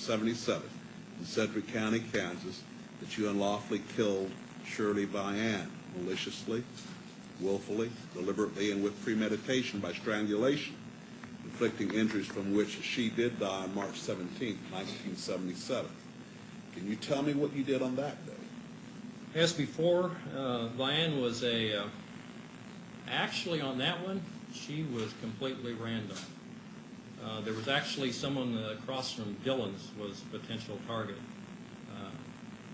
1977 in Sedgwick County, Kansas, that you unlawfully killed Shirley Vian maliciously, willfully, deliberately, and with premeditation by strangulation, inflicting injuries from which she did die on March 17, 1977. Can you tell me what you did on that day? As before, Vian was actually on that one, she was completely random. There was actually someone across from Dillon's was a potential target.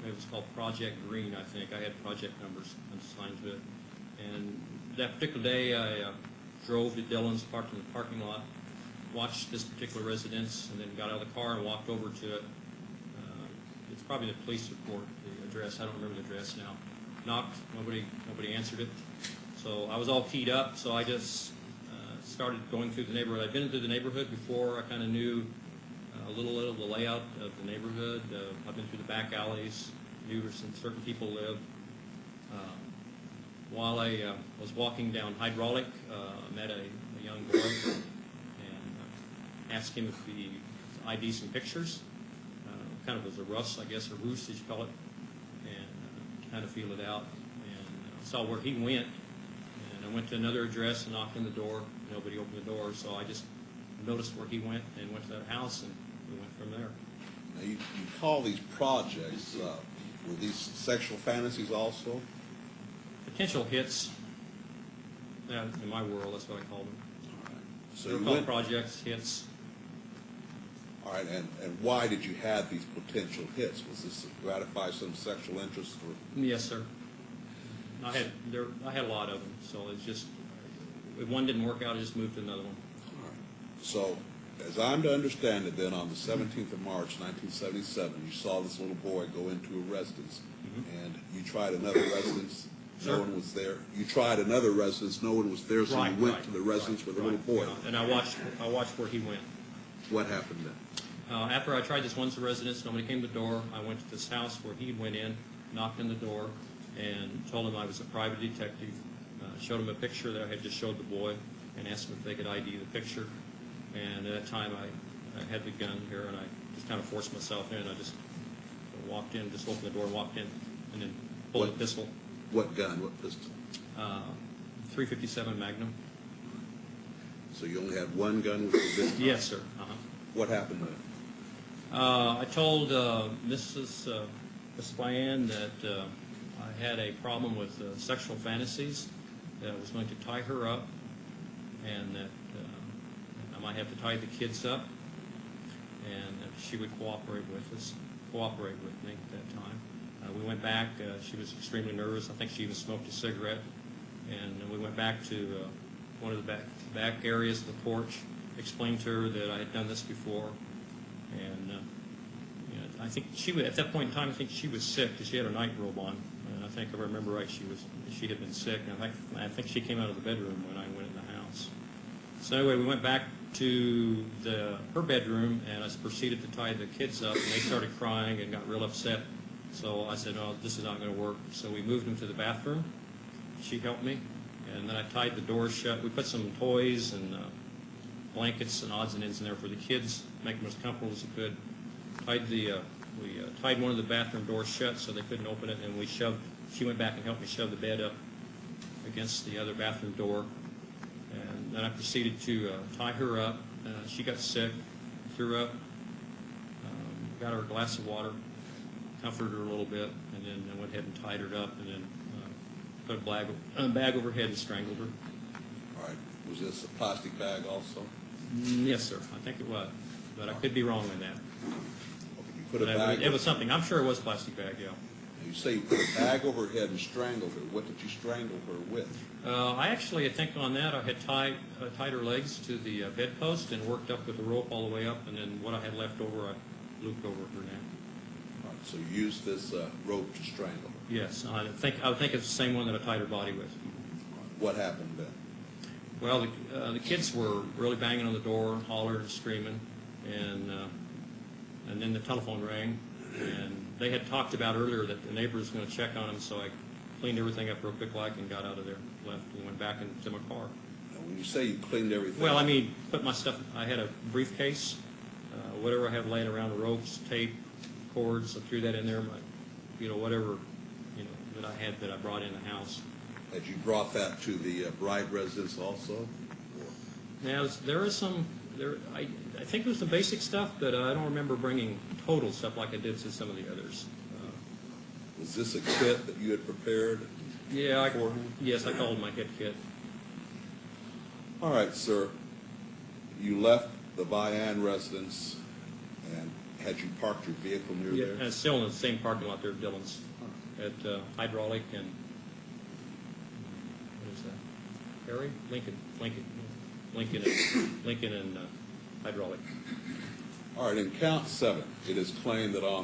It was called Project Green, I think. I had project numbers assigned to it. And that particular day, I drove to Dillon's, parked in the parking lot, watched this particular residence, and then got out of the car and walked over to it. It's probably the police report, the address. I don't remember the address now. Knocked, nobody answered it. So I was all keyed up, so I just started going through the neighborhood. I'd been through the neighborhood before. I kind of knew a little of the layout of the neighborhood. I've been through the back alleys, knew where certain people lived. While I was walking down Hydraulic, I met a young boy and asked him if he could ID some pictures. Kind of as a rust, I guess, a roost, as you call it, and kind of feel it out. And saw where he went, and I went to another address and knocked on the door. Nobody opened the door, so I just noticed where he went and went to that house, and we went from there. Now you call these projects, were these sexual fantasies also? Potential hits. In my world, that's what I call them. All right. So they're called projects, hits. All right, and why did you have these potential hits? Was this to gratify some sexual interest? Or? Yes, sir. I had a lot of them, so it's just, if one didn't work out, I just moved to another one. All right. So, as I'm to understand it, then on the 17th of March, 1977, you saw this little boy go into a residence, and you tried another residence. No one was there. You tried another residence. No one was there, so you went to the residence with the little boy. And I watched where he went. What happened then? After I tried this once residence, nobody came to the door. I went to this house where he went in, knocked on the door, and told him I was a private detective. Showed him a picture that I had just showed the boy, and asked him if they could ID the picture. And at that time, I had the gun here, and I just kind of forced myself in. I just walked in, just opened the door, walked in, and then pulled a pistol. What gun? What pistol? .357 Magnum. So you only had one gun with the pistol? Yes, sir. What happened then? I told Miss Vian that I had a problem with sexual fantasies, that I was going to tie her up, and that I might have to tie the kids up, and if she would cooperate with me at that time. We went back. She was extremely nervous. I think she even smoked a cigarette, and we went back to one of the back areas of the porch, explained to her that I had done this before, and I think at that point in time, I think she was sick because she had her night robe on, and I think if I remember right, she had been sick, and I think she came out of the bedroom when I went in the house. So anyway, we went back to her bedroom, and I proceeded to tie the kids up, and they started crying and got real upset. So I said, "No, this is not going to work." So we moved them to the bathroom. She helped me, and then I tied the door shut. We put some toys and blankets and odds and ends in there for the kids, make them as comfortable as we could. We tied one of the bathroom doors shut so they couldn't open it, and she went back and helped me shove the bed up against the other bathroom door. And then I proceeded to tie her up. She got sick, threw up, got her a glass of water, comforted her a little bit, and then I went ahead and tied her up, and then put a bag over her head and strangled her. All right. Was this a plastic bag also? Yes, sir. I think it was, but I could be wrong on that. Okay, you put a bag. It was something. I'm sure it was a plastic bag. Yeah. You say you put a bag over her head and strangled her. What did you strangle her with? I think on that I had tied her legs to the bedpost and worked up with the rope all the way up, and then what I had left over I looped over her neck. All right, so you used this rope to strangle her? Yes, I think it's the same one that I tied her body with. What happened then? Well, the kids were really banging on the door, hollering and screaming, and then the telephone rang, and they had talked about earlier that the neighbor was going to check on them, so I cleaned everything up real quick and got out of there, left, and went back into my car. Now, when you say you cleaned everything well, I mean, put my stuff, I had a briefcase, whatever I had laying around, ropes, tape, cords, I threw that in there, whatever, that I had that I brought in the house. Had you brought that to the bride residence also? Now, there is I think it was the basic stuff, but I don't remember bringing total stuff like I did to some of the others. Was this a kit that you had prepared? Yeah, beforehand? yes, I called it my hit kit. All right, sir. You left the Vian residence, and had you parked your vehicle near Yeah, there? and it's still in the same parking lot there at Dillon's, at Hydraulic and, what is that? Harry? Lincoln and Hydraulic. All right, in count 7, it is claimed that on the